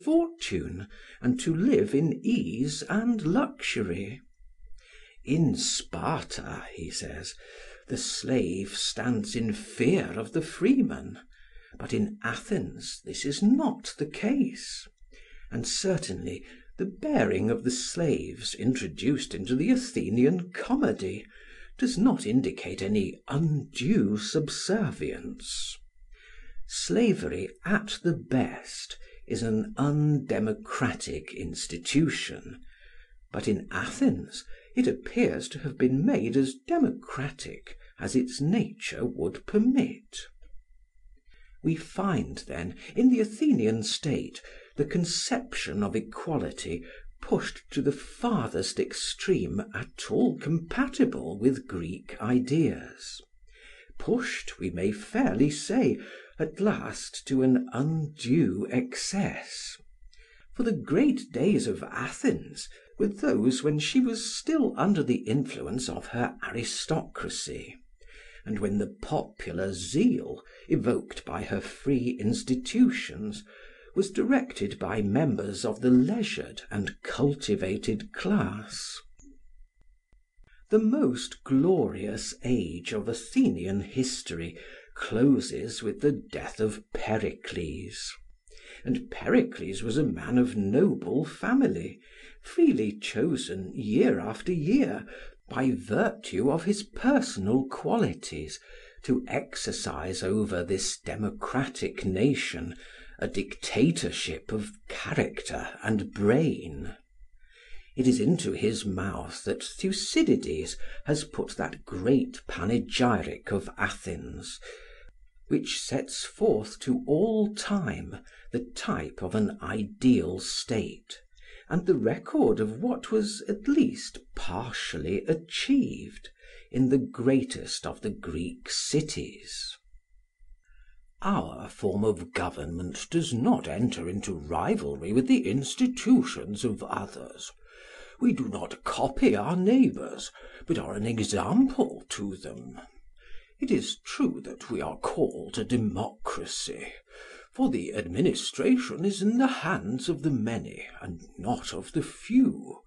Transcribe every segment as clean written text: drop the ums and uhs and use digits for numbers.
fortune, and to live in ease and luxury. In Sparta, he says, the slave stands in fear of the freeman, but in Athens this is not the case; and certainly the bearing of the slaves introduced into the Athenian comedy does not indicate any undue subservience. Slavery at the best is an undemocratic institution, but in Athens it appears to have been made as democratic as its nature would permit. We find, then, in the Athenian state the conception of equality pushed to the farthest extreme at all compatible with Greek ideas; pushed, we may fairly say, at last to an undue excess. For the great days of Athens were those when she was still under the influence of her aristocracy, and when the popular zeal evoked by her free institutions was directed by members of the leisured and cultivated class. The most glorious age of Athenian history closes with the death of Pericles; and Pericles was a man of noble family, freely chosen year after year, by virtue of his personal qualities, to exercise over this democratic nation a dictatorship of character and brain. It is into his mouth that Thucydides has put that great panegyric of Athens, which sets forth to all time the type of an ideal state, and the record of what was at least partially achieved in the greatest of the Greek cities. Our form of government does not enter into rivalry with the institutions of others. We do not copy our neighbours, but are an example to them. It is true that we are called a democracy, for the administration is in the hands of the many and not of the few.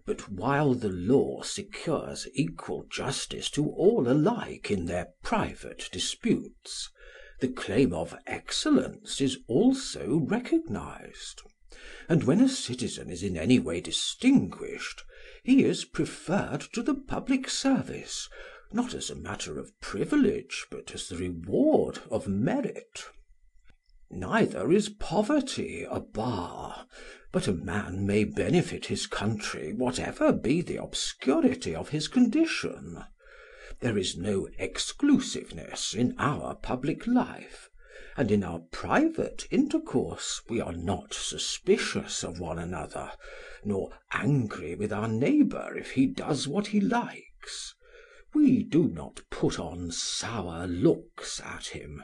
But while the law secures equal justice to all alike in their private disputes, the claim of excellence is also recognised; and when a citizen is in any way distinguished, he is preferred to the public service, not as a matter of privilege, but as the reward of merit. Neither is poverty a bar, but a man may benefit his country whatever be the obscurity of his condition. There is no exclusiveness in our public life, and in our private intercourse we are not suspicious of one another, nor angry with our neighbour if he does what he likes. We do not put on sour looks at him,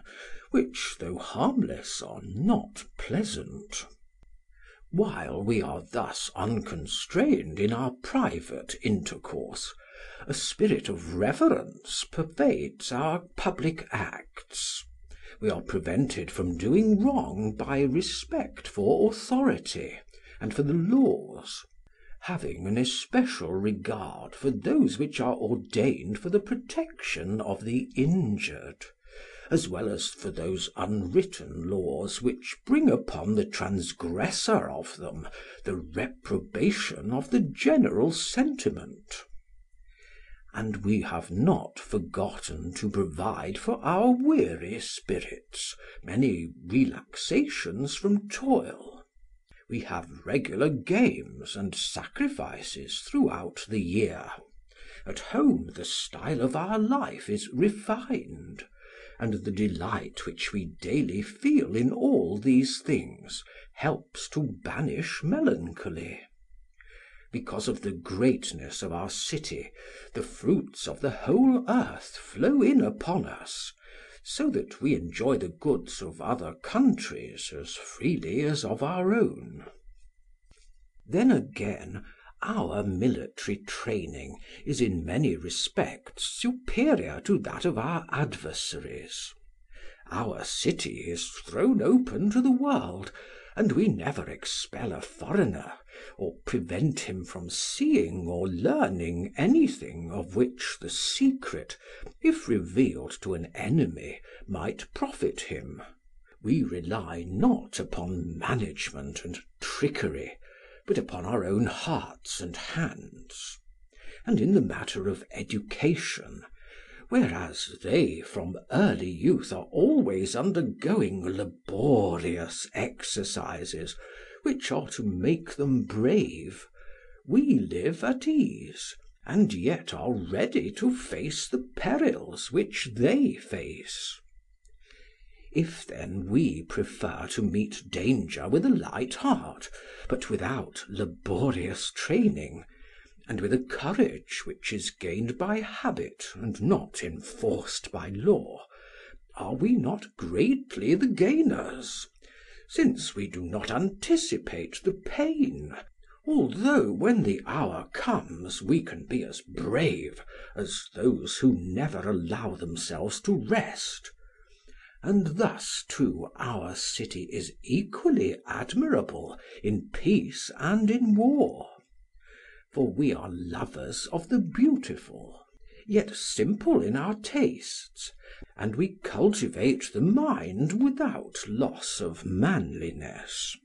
which, though harmless, are not pleasant. While we are thus unconstrained in our private intercourse, a spirit of reverence pervades our public acts. We are prevented from doing wrong by respect for authority and for the laws, having an especial regard for those which are ordained for the protection of the injured, as well as for those unwritten laws which bring upon the transgressor of them the reprobation of the general sentiment. And we have not forgotten to provide for our weary spirits many relaxations from toil. We have regular games and sacrifices throughout the year. At home the style of our life is refined, and the delight which we daily feel in all these things helps to banish melancholy. Because of the greatness of our city, the fruits of the whole earth flow in upon us, so that we enjoy the goods of other countries as freely as of our own. Then again, our military training is in many respects superior to that of our adversaries. Our city is thrown open to the world, and we never expel a foreigner, or prevent him from seeing or learning anything of which the secret, if revealed to an enemy, might profit him. We rely not upon management and trickery, but upon our own hearts and hands. And in the matter of education, whereas they from early youth are always undergoing laborious exercises which are to make them brave, we live at ease, and yet are ready to face the perils which they face. If then we prefer to meet danger with a light heart, but without laborious training, and with a courage which is gained by habit and not enforced by law, are we not greatly the gainers, since we do not anticipate the pain, although when the hour comes we can be as brave as those who never allow themselves to rest? And thus too our city is equally admirable in peace and in war. For we are lovers of the beautiful, yet simple in our tastes, and we cultivate the mind without loss of manliness.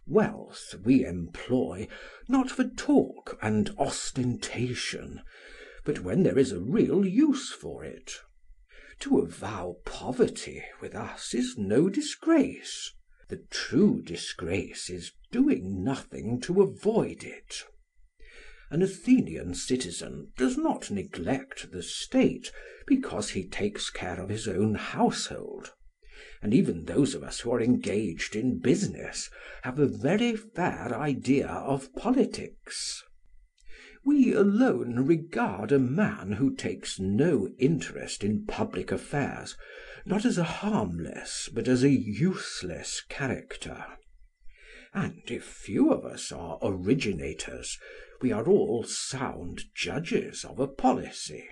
Wealth we employ not for talk and ostentation, but when there is a real use for it. To avow poverty with us is no disgrace. The true disgrace is doing nothing to avoid it. An Athenian citizen does not neglect the state because he takes care of his own household, and even those of us who are engaged in business have a very fair idea of politics. We alone regard a man who takes no interest in public affairs not as a harmless but as a useless character. And if few of us are originators, we are all sound judges of a policy.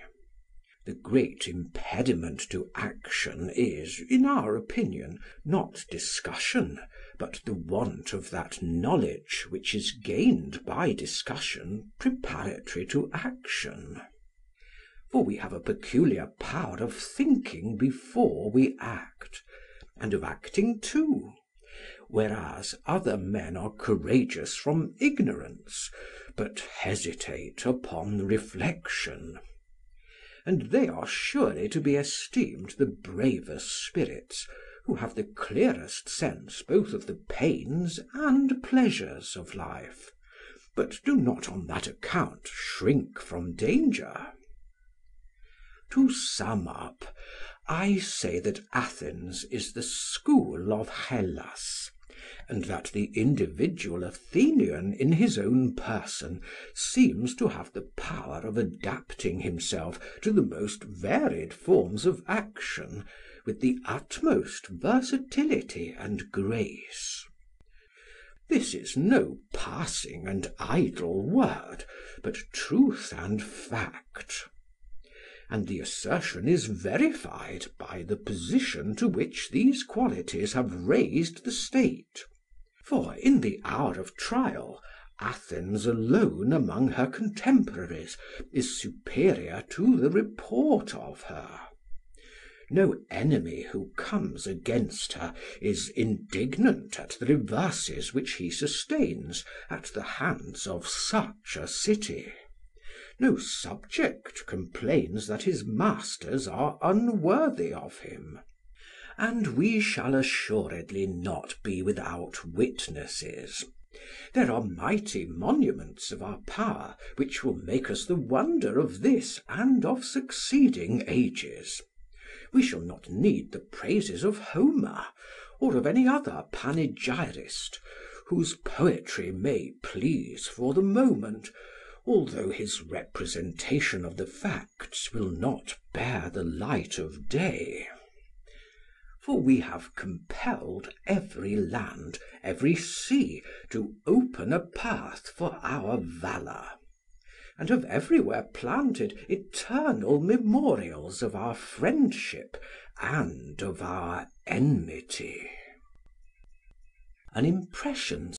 The great impediment to action is, in our opinion, not discussion, but the want of that knowledge which is gained by discussion preparatory to action. For we have a peculiar power of thinking before we act, and of acting too, whereas other men are courageous from ignorance, but hesitate upon reflection. And they are surely to be esteemed the bravest spirits who have the clearest sense both of the pains and pleasures of life, but do not on that account shrink from danger. To sum up, I say that Athens is the school of Hellas, and that the individual Athenian in his own person seems to have the power of adapting himself to the most varied forms of action with the utmost versatility and grace. This is no passing and idle word, but truth and fact. And the assertion is verified by the position to which these qualities have raised the state. For in the hour of trial, Athens alone among her contemporaries is superior to the report of her. No enemy who comes against her is indignant at the reverses which he sustains at the hands of such a city. No subject complains that his masters are unworthy of him. And we shall assuredly not be without witnesses. There are mighty monuments of our power which will make us the wonder of this and of succeeding ages. We shall not need the praises of Homer, or of any other panegyrist, whose poetry may please for the moment, although his representation of the facts will not bear the light of day. For we have compelled every land, every sea, to open a path for our valour, and have everywhere planted eternal memorials of our friendship and of our enmity. an impression